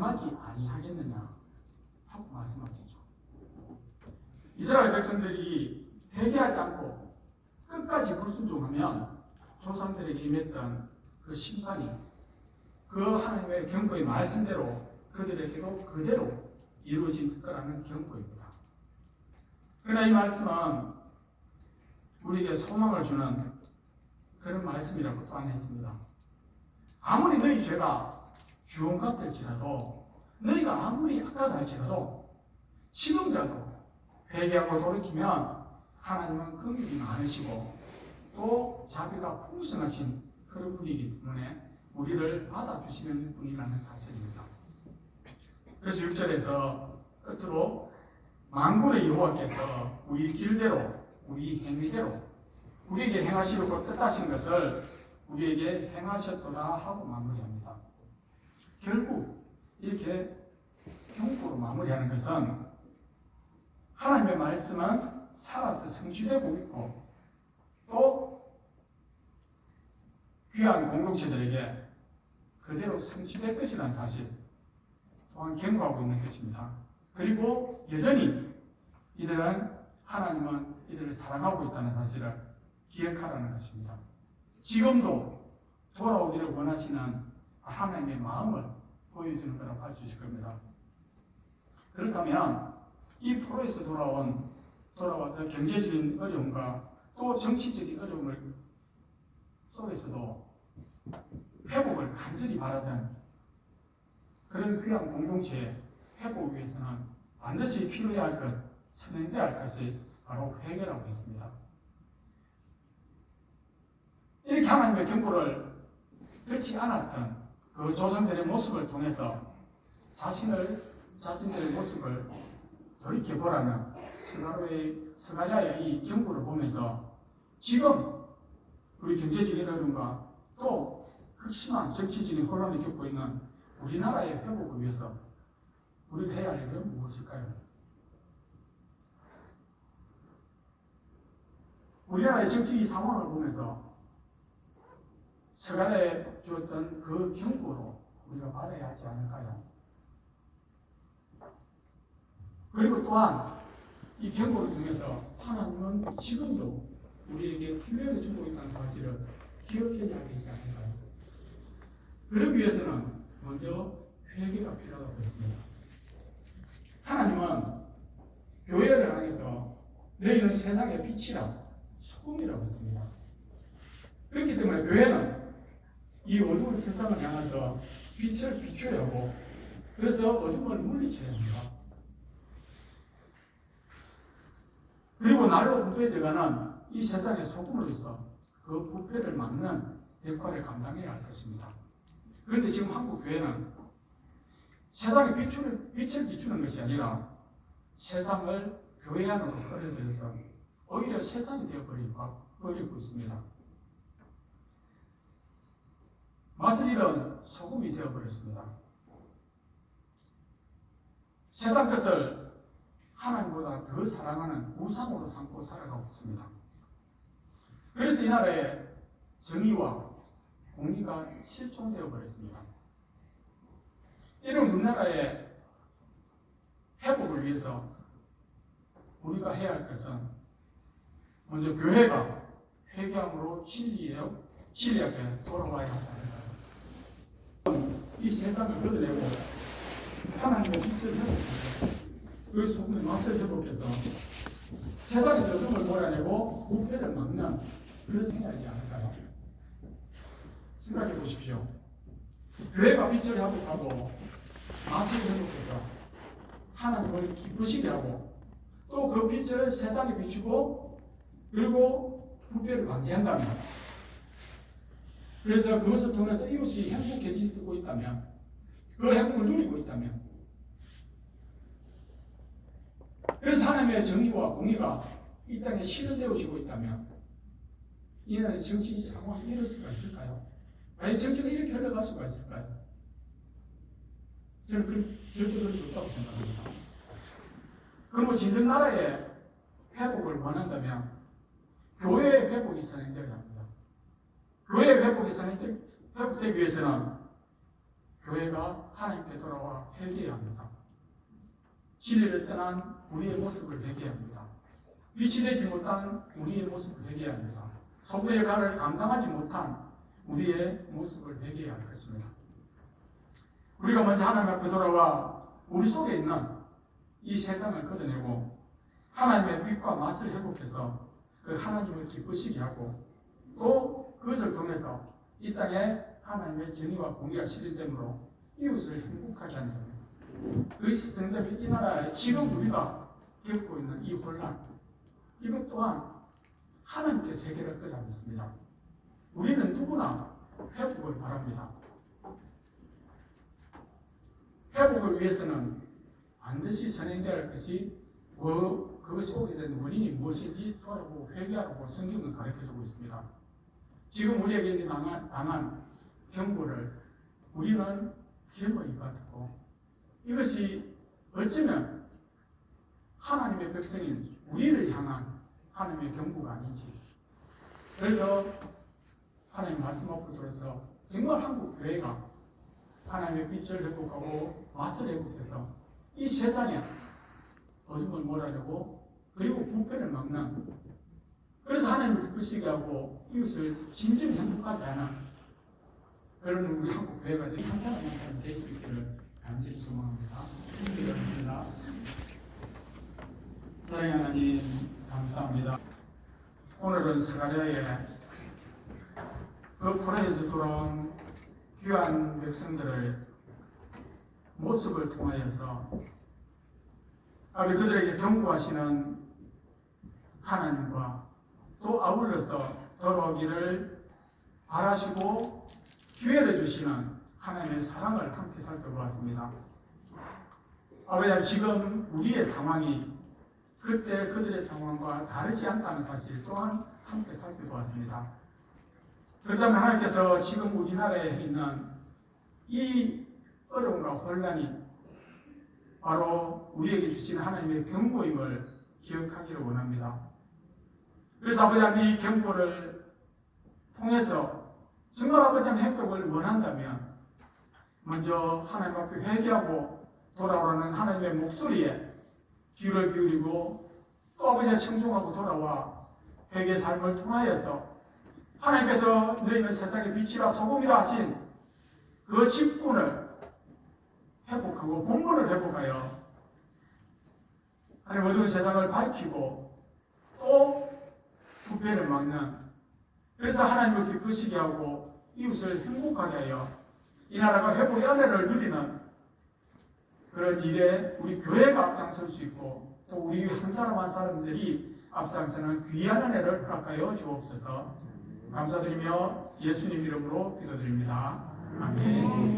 하지 아니하겠느냐 하고 말씀하시죠. 이스라엘 백성들이 회개하지 않고 끝까지 불순종하면 조상들에게 임했던 그 심판이 그 하나님의 경고의 말씀대로 그들에게도 그대로 이루어질 거라는 경고입니다. 그러나 이 말씀은 우리에게 소망을 주는 그런 말씀이라고 또한 했습니다. 아무리 너희 죄가 주홍 같을지라도 너희가 아무리 악하다 할지라도 지금이라도 회개하고 돌이키면 하나님은 긍휼이 많으시고 또 자비가 풍성하신 그런 분이기 때문에 우리를 받아주시는 분이라는 사실입니다. 그래서 6절에서 끝으로 만군의 여호와께서 우리 길대로 우리 행위대로 우리에게 행하시려고 뜻하신 것을 우리에게 행하셨도다 하고 마무리합니다. 결국 이렇게 경고로 마무리하는 것은 하나님의 말씀은 살아서 성취되고 있고 또 귀한 공동체들에게 그대로 성취될 것이라는 사실 또한 경고하고 있는 것입니다. 그리고 여전히 이들은 하나님은 이들을 사랑하고 있다는 사실을 기억하라는 것입니다. 지금도 돌아오기를 원하시는 하나님의 마음을 보여주는 거라고 할 수 있을 겁니다. 그렇다면 이 포로에서 돌아와서 경제적인 어려움과 또 정치적인 어려움을 속에서도 회복을 간절히 바라던 그런 귀한 공동체의 회복을 위해서는 반드시 필요해야 할 것, 선행돼야 할 것이 바로 회개라고 했습니다. 이렇게 하나님의 경고를 듣지 않았던 그 조상들의 모습을 통해서 자신들의 모습을 돌이켜보라는 스가랴의 이 경고를 보면서 지금 우리 경제적인 어려움과 또 극심한 정치적인 혼란을 겪고 있는 우리나라의 회복을 위해서 우리가 해야 할 일은 무엇일까요? 우리나라의 정치적 상황을 보면서 스가랴에 주었던 그 경고로 우리가 받아야 하지 않을까요? 그리고 또한 이 경고를 통해서 하나님은 지금도 우리에게 기회를 주고 있다는 사실을 기억해야 되지 않을까요? 그러기 위해서는 먼저 회개가 필요하다고 했습니다. 하나님은 교회를 향해서 너희는 세상의 빛이라 소금이라고 했습니다. 그렇기 때문에 교회는 이 어두운 세상을 향해서 빛을 비춰야 하고 그래서 어둠을 물리쳐야 합니다. 그리고 날로 부패져가는 이 세상의 소금으로서 그 부패를 막는 역할을 감당해야 할 것입니다. 그런데 지금 한국 교회는 세상에 빛을 비추는 것이 아니라 세상을 교회 안으로 끌어들여서 오히려 세상이 되어버리고 있습니다. 맛을 잃은 소금이 되어버렸습니다. 세상 것을 하나님보다 더 사랑하는 우상으로 삼고 살아가고 있습니다. 그래서 이 나라에 정의와 공의가 실종되어 버렸습니다. 이런 우리나라의 회복을 위해서 우리가 해야 할 것은 먼저 교회가 회개함으로 진리 앞에 돌아와야 하지 않을까요? 이 세상을 걷어내고 하나님의 빛을 회복해서 그 소금의 맛을 회복해서 세상의 어둠을 몰아내고 부패를 막는 그런 생각이 하지 않을까요? 생각해 보십시오. 교회가 빛을 회복하고 맛을 회복해서 하나님을 기쁘시게 하고 또 그 빛을 세상에 비추고 그리고 부패를 방지한다면 그래서 그것을 통해서 이웃이 행복해지고 있다면 그 행복을 누리고 있다면 그래서 하나님의 정의와 공의가 이 땅에 실현되어지고 있다면 이 나라의 정치 상황이 이럴 수가 있을까요? 아니 정치가 이렇게 흘러갈 수가 있을까요? 저는 절대 그럴 수 없다고 생각합니다. 그러면 진정 나라의 회복을 원한다면 교회의 회복이 선행되어야 합니다. 교회의 회복이 회복되기 위해서는 교회가 하나님께 돌아와 회개해야 합니다. 진리를 떠난 우리의 모습을 회개해야 합니다. 빛이 되지 못한 우리의 모습을 회개해야 합니다. 소금의 간을 감당하지 못한 우리의 모습을 회개해야 할 것입니다. 우리가 먼저 하나님 앞에 돌아와 우리 속에 있는 이 세상을 걷어내고 하나님의 빛과 맛을 회복해서 그 하나님을 기쁘시게 하고 또 그것을 통해서 이 땅에 하나님의 정의와 공의가 실현됨으로 이웃을 행복하게 하는 겁니다. 그것이 때문에 이 나라에 지금 우리가 겪고 있는 이 혼란, 이것 또한 하나님께서 해결할 거라 믿습니다. 우리는 누구나 회복을 바랍니다. 회복을 위해서는 반드시 선행되어야 할 것이 그것이 오게 된 원인이 무엇인지 돌아보고 회개하라고 성경은 가르쳐주고 있습니다. 지금 우리에게 당한 경고를 우리는 겸허히 받고 이것이 어쩌면 하나님의 백성인 우리를 향한 하나님의 경고가 아닌지, 그래서 하나님 말씀 앞으로 들어서 정말 한국 교회가 하나님의 빛을 회복하고 맛을 회복해서 이 세상에 어둠을 몰아내고 그리고 부패를 막는, 그래서 하나님을 기쁘시게 하고 이웃을 진정히 행복하게 하는 그런 우리 한국 교회가 되는 한 사람 한 사람 될 수 있기를 간절히 소망합니다. 기도합니다. 사랑하는 하나님 감사합니다. 오늘은 스가랴의 그 포로에서 돌아온 귀한 백성들의 모습을 통하여서 아버지 그들에게 경고하시는 하나님과 또 아울러서 돌아오기를 바라시고 기회를 주시는 하나님의 사랑을 함께 살펴보았습니다. 아버지 지금 우리의 상황이 그때 그들의 상황과 다르지 않다는 사실 또한 함께 살펴보았습니다. 그렇다면 하나님께서 지금 우리나라에 있는 이 어려움과 혼란이 바로 우리에게 주신 하나님의 경고임을 기억하기를 원합니다. 그래서 아버지 이 경고를 통해서 정말 아버지 회복을 원한다면 먼저 하나님 앞에 회개하고 돌아오라는 하나님의 목소리에 귀를 기울이고 또 아버지의 청중하고 돌아와 회개의 삶을 통하여서 하나님께서 너희는 세상의 빛이라 소금이라 하신 그 직분을 회복하고 본분을 회복하여 하나님 어두운 세상을 밝히고 또 부패를 막는, 그래서 하나님을 기쁘시게 하고 이웃을 행복하게 하여 이 나라가 회복의 은혜를 누리는 그런 일에 우리 교회가 앞장설 수 있고 또 우리 한 사람 한 사람들이 앞장서는 귀한 은혜를 허락하여 주옵소서. 감사드리며 예수님 이름으로 기도드립니다. 아멘.